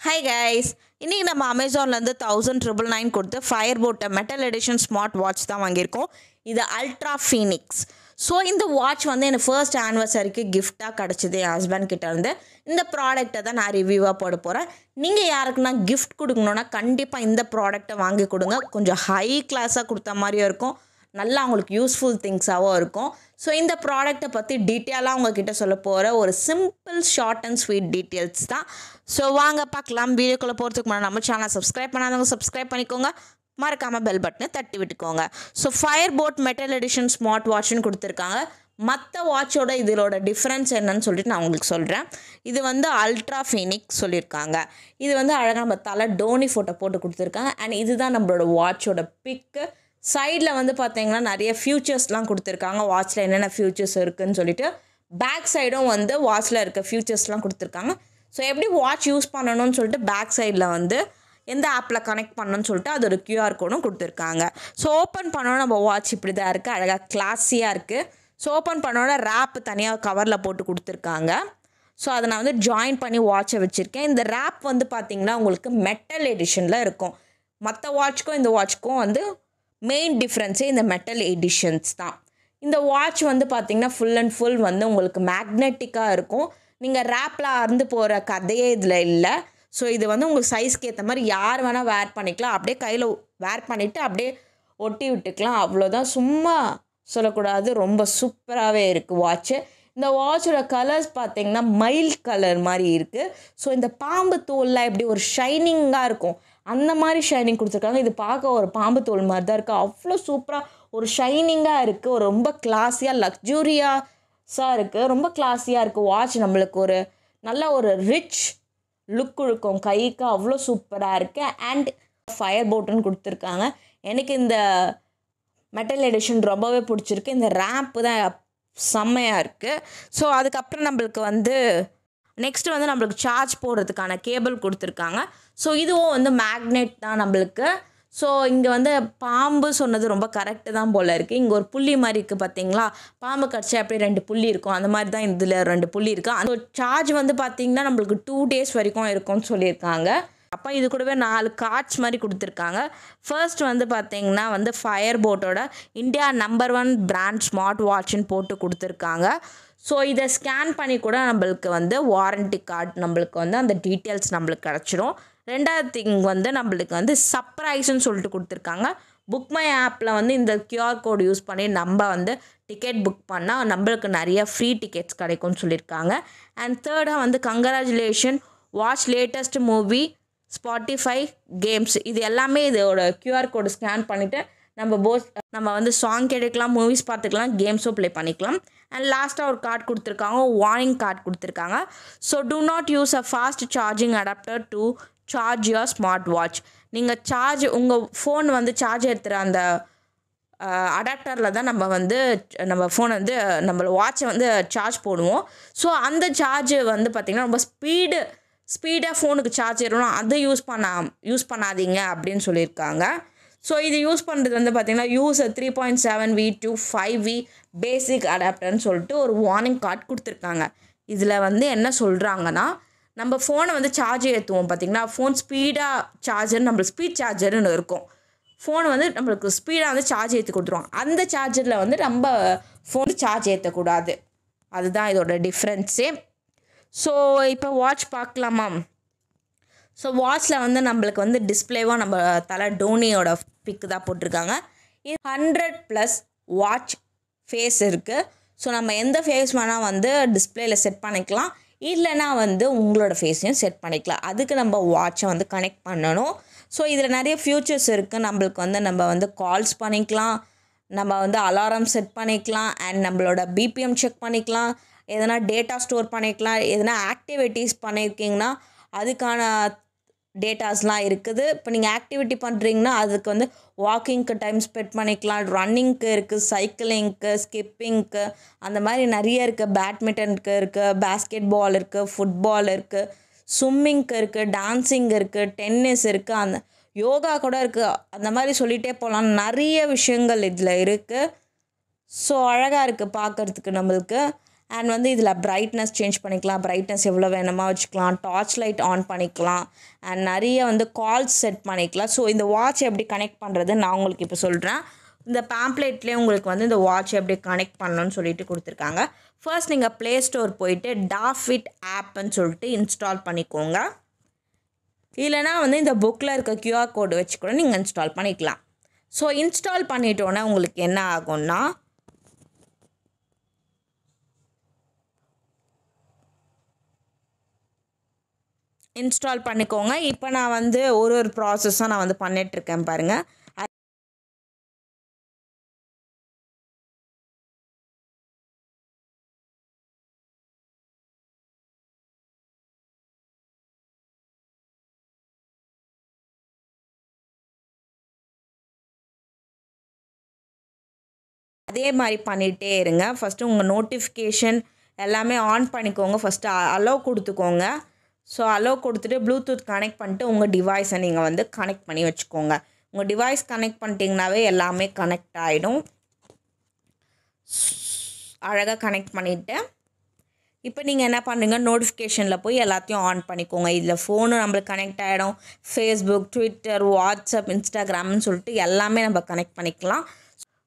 Hi guys, இன்றைக்கி நம்ம அமேசான்லேருந்து 1999 கொடுத்து ஃபயர்போட் மெட்டல் எடிஷன் ஸ்மார்ட் வாட்ச் தான் வாங்கியிருக்கோம். இது அல்ட்ரா ஃபீனிக்ஸ். ஸோ இந்த வாட்ச் வந்து எனக்கு ஃபர்ஸ்ட் ஆனிவர்சரிக்கு கிஃப்டாக கிடச்சிது என் ஹஸ்பண்ட் கிட்டேருந்து. இந்த ப்ராடக்ட்டை தான் நான் ரிவ்யூவாக போட போகிறேன். நீங்கள் யாருக்குன்னா கிஃப்ட் கொடுக்கணுன்னா கண்டிப்பாக இந்த ப்ராடக்ட்டை வாங்கி கொடுங்க. கொஞ்சம் ஹை கிளாஸாக கொடுத்த மாதிரியும் இருக்கும், நல்லா அவங்களுக்கு யூஸ்ஃபுல் திங்ஸாகவும் இருக்கும். ஸோ இந்த ப்ராடக்ட்டை பற்றி டீட்டெயிலாக உங்ககிட்ட சொல்ல போகிற ஒரு simple short and sweet details தான். ஸோ வாங்க பார்க்கலாம். வீடியோக்குள்ளே போகிறதுக்கு முன்னாடி நம்ம சேனலை சப்ஸ்கிரைப் பண்ணாதவங்க சப்ஸ்கிரைப் பண்ணிக்கோங்க, மறக்காமல் பெல் பட்டனை தட்டி விட்டுக்கோங்க. ஸோ ஃபயர்போட் மெட்டல் எடிஷன் ஸ்மார்ட் வாட்ச்னு கொடுத்துருக்காங்க. மற்ற வாட்சோட இதோட டிஃப்ரென்ஸ் என்னன்னு சொல்லிட்டு நான் உங்களுக்கு சொல்கிறேன். இது வந்து அல்ட்ரா ஃபீனிக்ஸ் சொல்லியிருக்காங்க. இது வந்து அழகாக நம்ம தலை டோனி ஃபோட்டோ போட்டு கொடுத்துருக்காங்க. அண்ட் இதுதான் நம்மளோட வாட்சோட பிக்கு. சைடில் வந்து பார்த்தீங்கன்னா நிறைய ஃபியூச்சர்ஸ்லாம் கொடுத்துருக்காங்க, வாட்சில் என்னென்ன ஃபியூச்சர்ஸ் இருக்குதுன்னு சொல்லிட்டு. பேக் சைடும் வந்து வாட்சில் இருக்க ஃபியூச்சர்ஸ்லாம் கொடுத்துருக்காங்க. ஸோ எப்படி வாட்ச் யூஸ் பண்ணணும்னு சொல்லிட்டு பேக் சைடில் வந்து எந்த ஆப்பில் கனெக்ட் பண்ணணும்னு சொல்லிட்டு அது ஒரு QR கோடும் கொடுத்துருக்காங்க. ஸோ ஓப்பன் பண்ணோன்னா நம்ம வாட்ச் இப்படி தான் இருக்குது, அழகாக கிளாஸியாக இருக்குது. ஸோ ஓப்பன் பண்ணோன்னா ரேப்பு தனியாக கவரில் போட்டு கொடுத்துருக்காங்க. ஸோ அதை நான் வந்து ஜாயின் பண்ணி வாட்சை வச்சுருக்கேன். இந்த ரேப் வந்து பார்த்திங்கன்னா உங்களுக்கு மெட்டல் எடிஷனில் இருக்கும். மற்ற வாட்ச்க்கும் இந்த வாட்ச்க்கும் வந்து மெயின் டிஃப்ரென்ஸே இந்த மெட்டல் எடிஷன்ஸ் தான். இந்த வாட்ச் வந்து பார்த்திங்கன்னா ஃபுல் அண்ட் ஃபுல் வந்து உங்களுக்கு மேக்னெட்டிக்காக இருக்கும். நீங்கள் ரேப்பில் அறுந்து போகிற கதையே இதில் இல்லை. ஸோ இது வந்து உங்களுக்கு சைஸ்க்கு ஏற்ற மாதிரி யார் வேணால் வேர் பண்ணிக்கலாம். அப்படியே கையில் வேர் பண்ணிவிட்டு அப்படியே ஒட்டி விட்டுக்கலாம், அவ்வளோதான். சும்மா சொல்லக்கூடாது, ரொம்ப சூப்பராகவே இருக்குது வாட்ச்சு. இந்த வாட்சோட கலர்ஸ் பார்த்திங்கன்னா மைல்ட் கலர் மாதிரி இருக்குது. ஸோ இந்த பாம்பு தோலில் எப்படி ஒரு ஷைனிங்காக இருக்கும் அந்த மாதிரி ஷைனிங் கொடுத்துருக்காங்க. இது பார்க்க ஒரு பாம்பு தோல் மாதிரி தான் இருக்குது, அவ்வளோ சூப்பராக ஒரு ஷைனிங்காக இருக்குது. ஒரு ரொம்ப கிளாஸியாக லக்ஸூரியாஸாக இருக்குது, ரொம்ப கிளாஸியாக இருக்குது வாட்ச். நம்மளுக்கு ஒரு நல்ல ஒரு ரிச் லுக் இருக்கும் கைக்கு, அவ்வளோ சூப்பராக இருக்குது. அண்ட் ஃபயர்போட்டுன்னு கொடுத்துருக்காங்க. எனக்கு இந்த மெட்டல் எடிஷன் ரொம்பவே பிடிச்சிருக்கு. இந்த ரேம்ப்பு தான் செம்மையாக இருக்குது. ஸோ அதுக்கப்புறம் நம்மளுக்கு வந்து நெக்ஸ்ட்டு வந்து நம்மளுக்கு சார்ஜ் போடுறதுக்கான கேபிள் கொடுத்துருக்காங்க. ஸோ இதுவும் வந்து மேக்னெட் தான் நம்மளுக்கு. ஸோ இங்கே வந்து பாம்பு சொன்னது ரொம்ப கரெக்டு தான் போல் இருக்குது. இங்கே ஒரு புள்ளி மாதிரி இருக்குது பார்த்தீங்களா, பாம்பு கடிச்சா அப்படியே 2 புள்ளி இருக்கும், அந்த மாதிரி தான் இதில் 2 புள்ளி இருக்குது. அந்த சார்ஜ் வந்து பார்த்திங்கன்னா நம்மளுக்கு 2 days வரைக்கும் இருக்கும்னு சொல்லியிருக்காங்க. அப்போ இது கூடவே 4 கார்ட்ஸ் மாதிரி கொடுத்துருக்காங்க. ஃபர்ஸ்ட் வந்து பார்த்திங்கன்னா வந்து ஃபயர்போட்டோட இந்தியா நம்பர் 1 பிராண்ட் ஸ்மார்ட் வாட்ச்னு போட்டு கொடுத்துருக்காங்க. ஸோ இதை ஸ்கேன் பண்ணி கூட நம்மளுக்கு வந்து வாரண்ட்டி கார்டு நம்மளுக்கு வந்து அந்த டீட்டெயில்ஸ் நம்மளுக்கு கிடச்சிரும். ரெண்டாவது திங் வந்து நம்மளுக்கு வந்து சர்ப்ரைஸ்ன்னு சொல்லிட்டு கொடுத்துருக்காங்க. புக் மை ஆப்பில் வந்து இந்த QR கோட் யூஸ் பண்ணி நம்ம வந்து டிக்கெட் புக் பண்ணால் நம்மளுக்கு நிறைய ஃப்ரீ டிக்கெட்ஸ் கிடைக்கும்னு சொல்லியிருக்காங்க. அண்ட் தேர்டாக வந்து congratulation watch latest movie Spotify games. இது எல்லாமே இதோட QR கோடு ஸ்கேன் பண்ணிவிட்டு நம்ம வந்து சாங் கேட்டுக்கலாம், மூவிஸ் பார்த்துக்கலாம், கேம்ஸும் ப்ளே பண்ணிக்கலாம். அண்ட் லாஸ்ட்டாக ஒரு கார்டு கொடுத்துருக்காங்க, வார்னிங் கார்டு கொடுத்துருக்காங்க. So do not use a fast charging adapter to charge your smart watch. நீங்கள் உங்கள் ஃபோன் வந்து சார்ஜ் எடுத்துகிற அந்த அடாப்டரில் தான் நம்ம ஃபோனை வந்து நம்ம வாட்சை வந்து சார்ஜ் போடுவோம். ஸோ அந்த சார்ஜ் வந்து பார்த்திங்கன்னா ரொம்ப ஸ்பீடாக ஃபோனுக்கு சார்ஜ் ஏறணும், அதை யூஸ் பண்ணாதீங்க அப்படின்னு சொல்லியிருக்காங்க. ஸோ இது யூஸ் பண்ணுறது வந்து பார்த்திங்கன்னா யூஸ் 3.7V to 5V பேசிக் அடாப்டர்னு சொல்லிட்டு ஒரு வார்னிங் கார்டு கொடுத்துருக்காங்க. இதில் வந்து என்ன சொல்கிறாங்கன்னா, நம்ம ஃபோனை வந்து சார்ஜ் ஏற்றுவோம் பார்த்திங்கன்னா, ஃபோன் ஸ்பீடாக சார்ஜர், நம்மளுக்கு ஸ்பீட் சார்ஜர்னு இருக்கும். ஃபோன் வந்து நம்மளுக்கு ஸ்பீடாக வந்து சார்ஜ் ஏற்றி கொடுத்துருவோம். அந்த சார்ஜரில் வந்து நம்ம ஃபோன் சார்ஜ் ஏற்றக்கூடாது, அதுதான் இதோட டிஃப்ரென்ஸே. ஸோ இப்போ வாட்ச் பார்க்கலாமா? ஸோ வாட்சில் வந்து நம்மளுக்கு வந்து டிஸ்பிளேவாக நம்ம தலை டோனியோட பிக்கு தான் போட்டிருக்காங்க. இது 100+ வாட்ச் ஃபேஸ் இருக்குது. ஸோ நம்ம எந்த ஃபேஸ் வேணால் வந்து டிஸ்பிளேயில் செட் பண்ணிக்கலாம், இல்லைனா வந்து உங்களோட ஃபேஸையும் செட் பண்ணிக்கலாம். அதுக்கு நம்ம வாட்சை வந்து கனெக்ட் பண்ணணும். ஸோ இதில் நிறைய ஃபியூச்சர்ஸ் இருக்குது. நம்மளுக்கு வந்து நம்ம வந்து கால்ஸ் பண்ணிக்கலாம், நம்ம வந்து அலாரம் செட் பண்ணிக்கலாம், அண்ட் நம்மளோட BPM செக் பண்ணிக்கலாம், எதனா டேட்டா ஸ்டோர் பண்ணிக்கலாம், எதனா ஆக்டிவிட்டீஸ் பண்ணியிருக்கீங்கன்னா அதுக்கான டேட்டாஸ்லாம் இருக்குது. இப்போ நீங்கள் ஆக்டிவிட்டி பண்ணுறீங்கன்னா அதுக்கு வந்து வாக்கிங்க்கு டைம் ஸ்பெண்ட் பண்ணிக்கலாம், ரன்னிங்க்கு இருக்குது, சைக்கிளிங்க்கு, ஸ்கிப்பிங்க்கு, அந்த மாதிரி நிறைய இருக்குது. பேட்மிண்டனுக்கு இருக்குது, பேஸ்கெட் பால் இருக்குது, ஃபுட்பால் இருக்குது, ஸ்விம்மிங்க்கு இருக்குது, டான்ஸிங் இருக்குது, டென்னிஸ் இருக்குது, அந்த யோகா கூட இருக்குது. அந்த மாதிரி சொல்லிகிட்டே போகலாம், நிறைய விஷயங்கள் இதில் இருக்குது. ஸோ அழகாக இருக்குது பார்க்குறதுக்கு நம்மளுக்கு. அண்ட் வந்து இதில் பிரைட்னஸ் சேஞ்ச் பண்ணிக்கலாம், பிரைட்னஸ் எவ்வளோ வேணுமா வச்சுக்கலாம், டார்ச் லைட் ஆன் பண்ணிக்கலாம், அண்ட் நிறைய வந்து கால்ஸ் செட் பண்ணிக்கலாம். ஸோ இந்த வாட்ச் எப்படி கனெக்ட் பண்ணுறது நான் உங்களுக்கு இப்போ சொல்கிறேன். இந்த பேம்ப்ளேட்லேயே உங்களுக்கு வந்து இந்த வாட்ச் எப்படி கனெக்ட் பண்ணணும்னு சொல்லிட்டு கொடுத்துருக்காங்க. ஃபர்ஸ்ட் நீங்கள் ப்ளே ஸ்டோர் போயிட்டு டாஃபிட் ஆப்னு சொல்லிட்டு இன்ஸ்டால் பண்ணிக்கோங்க. இல்லைனா வந்து இந்த புக்கில் இருக்க QR கோடு வச்சு கூட நீங்கள் இன்ஸ்டால் பண்ணிக்கலாம். ஸோ இன்ஸ்டால் பண்ணிட்டோன்னே உங்களுக்கு என்ன ஆகும்னா இன்ஸ்டால் பண்ணிக்கோங்க. இப்போ நான் வந்து ஒரு ப்ராசஸாக நான் வந்து பண்ணிகிட்ருக்கேன் பாருங்கள். அதே மாதிரி பண்ணிகிட்டே இருங்க. ஃபஸ்ட்டு உங்கள் நோட்டிஃபிகேஷன் எல்லாமே ஆன் பண்ணிக்கோங்க. ஃபஸ்ட்டு அலோவ் கொடுத்துக்கோங்க. ஸோ அலோவ் கொடுத்துட்டு ப்ளூடூத் கனெக்ட் பண்ணிட்டு உங்கள் டிவைஸை நீங்கள் வந்து கனெக்ட் பண்ணி வச்சுக்கோங்க. உங்கள் டிவைஸ் கனெக்ட் பண்ணிட்டீங்கனாவே எல்லாமே கனெக்ட் ஆகிடும். அழகாக கனெக்ட் பண்ணிவிட்டு இப்போ நீங்கள் என்ன பண்ணுறீங்க, நோட்டிஃபிகேஷனில் போய் எல்லாத்தையும் ஆன் பண்ணிக்கோங்க. இதில் ஃபோனு நம்மளுக்கு கனெக்ட் ஆகிடும். ஃபேஸ்புக், ட்விட்டர், வாட்ஸ்அப், இன்ஸ்டாகிராம்னு சொல்லிட்டு எல்லாமே நம்ம கனெக்ட் பண்ணிக்கலாம்.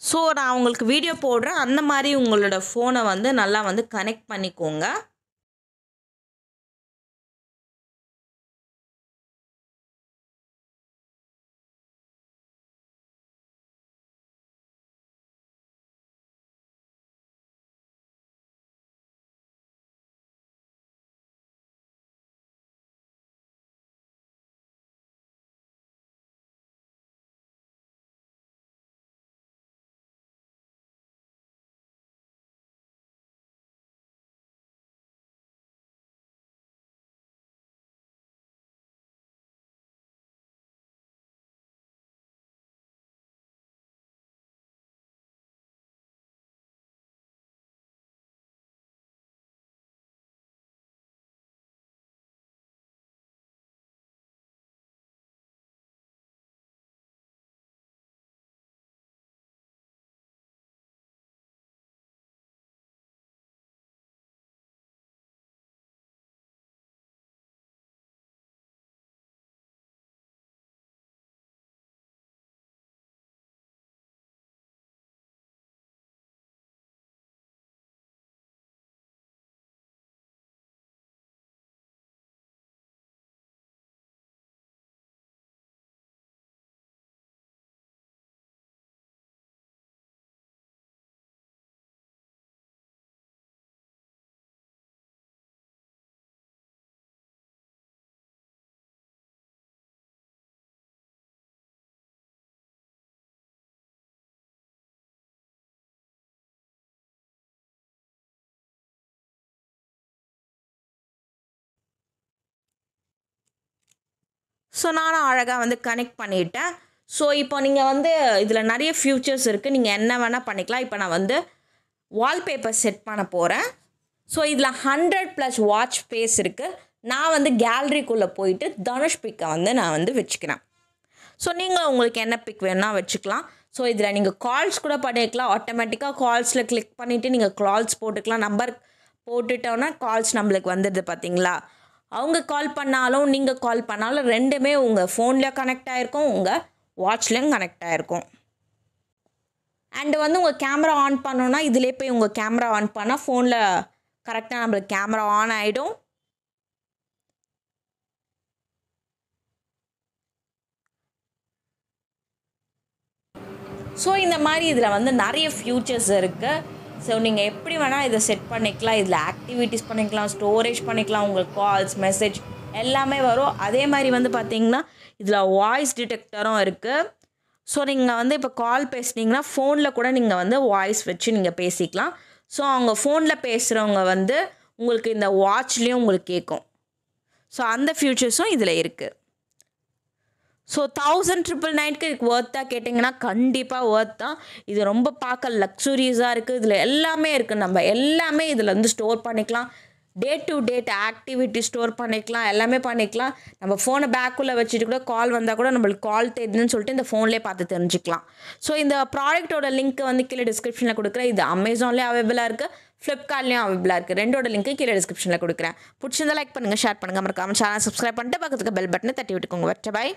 ஸோ நான் உங்களுக்கு வீடியோ போடுறேன், அந்த மாதிரி உங்களோட ஃபோனை வந்து நல்லா வந்து கனெக்ட் பண்ணிக்கோங்க. ஸோ நானும் அழகாக வந்து கனெக்ட் பண்ணிவிட்டேன். ஸோ இப்போ நீங்கள் வந்து இதில் நிறைய ஃபியூச்சர்ஸ் இருக்குது, நீங்கள் என்ன வேணால் பண்ணிக்கலாம். இப்போ நான் வந்து வால்பேப்பர் செட் பண்ண போகிறேன். ஸோ இதில் 100+ வாட்ச் ஃபேஸ் இருக்குது. நான் வந்து கேலரிக்குள்ளே போயிட்டு தனுஷ் பிக்கை வந்து நான் வந்து வச்சுக்கிறேன். ஸோ நீங்கள் உங்களுக்கு என்ன பிக் வேணும்னா வச்சுக்கலாம். ஸோ இதில் நீங்கள் கால்ஸ் கூட பண்ணிக்கலாம். ஆட்டோமேட்டிக்காக கால்ஸில் கிளிக் பண்ணிவிட்டு நீங்கள் கால்ஸ் போட்டுக்கலாம். நம்பர் போட்டுட்டோன்னா கால்ஸ் நம்மளுக்கு வந்துடுது பார்த்தீங்களா. அவங்க கால் பண்ணாலும் நீங்கள் கால் பண்ணாலும் ரெண்டுமே உங்கள் ஃபோனில் கனெக்ட் ஆகிருக்கும், உங்கள் வாட்ச்லேயும் கனெக்ட் ஆகிருக்கும். அண்டு வந்து உங்கள் கேமரா ஆன் பண்ணோன்னா இதிலே போய் உங்கள் கேமரா ஆன் பண்ணால் ஃபோனில் கரெக்டாக நம்மளுக்கு கேமரா ஆன் ஆகிடும். ஸோ இந்த மாதிரி இதில் வந்து நிறைய ஃபியூச்சர்ஸ் இருக்குது. ஸோ நீங்கள் எப்படி வேணால் இதை செட் பண்ணிக்கலாம். இதில் ஆக்டிவிட்டீஸ் பண்ணிக்கலாம், ஸ்டோரேஜ் பண்ணிக்கலாம், உங்கள் கால்ஸ், மெசேஜ் எல்லாமே வரும். அதே மாதிரி வந்து பார்த்திங்கன்னா இதில் வாய்ஸ் டிடெக்டரும் இருக்குது. ஸோ நீங்கள் வந்து இப்போ கால் பேசுனீங்கன்னா ஃபோனில் கூட நீங்கள் வந்து வாய்ஸ் வச்சு நீங்கள் பேசிக்கலாம். ஸோ அவங்க ஃபோனில் பேசுகிறவங்க வந்து உங்களுக்கு இந்த வாட்ச்லேயும் உங்களுக்கு கேட்கும். ஸோ அந்த ஃபியூச்சர்ஸும் இதில் இருக்குது. ஸோ 1999க்கு இதுக்கு ஒர்த்தாக கேட்டிங்கன்னா கண்டிப்பாக ஒர்த் தான். இது ரொம்ப பார்க்க லக்ஸுரியஸாக இருக்குது. இதில் எல்லாமே இருக்குது. நம்ம எல்லாமே இதில் வந்து ஸ்டோர் பண்ணிக்கலாம். Day to date activity store பண்ணிக்கலாம், எல்லாமே பண்ணிக்கலாம். நம்ம ஃபோனை பேக்குள்ளே வச்சுட்டு கூட கால் வந்தால் கூட நம்மளுக்கு கால் தெரியுதுன்னு சொல்லிட்டு இந்த ஃபோன்லேயே பார்த்து தெரிஞ்சுக்கலாம். ஸோ இந்த ப்ராடக்ட்டோட லிங்க் வந்து கீழே டிஸ்கிரிப்ஷனில் கொடுக்குறேன். இது அமேசான்லேயே அவைலபிளாக இருக்குது, ஃப்ளிப்கார்ட்லேயும் அவைபிளாக இருக்குது. ரெண்டோட லிங்க்கு கீழே டிஸ்கிரிப்ஷனில் கொடுக்குறேன். பிடிச்சிருந்தா லைக் பண்ணுங்கள், ஷேர் பண்ணுங்கள், மறக்காம சேனல் சப்ஸ்கிரைப் பண்ணிட்டு பக்கத்துக்கு பெல் பட்டனை தட்டி விட்டுக்கோங்க. பை.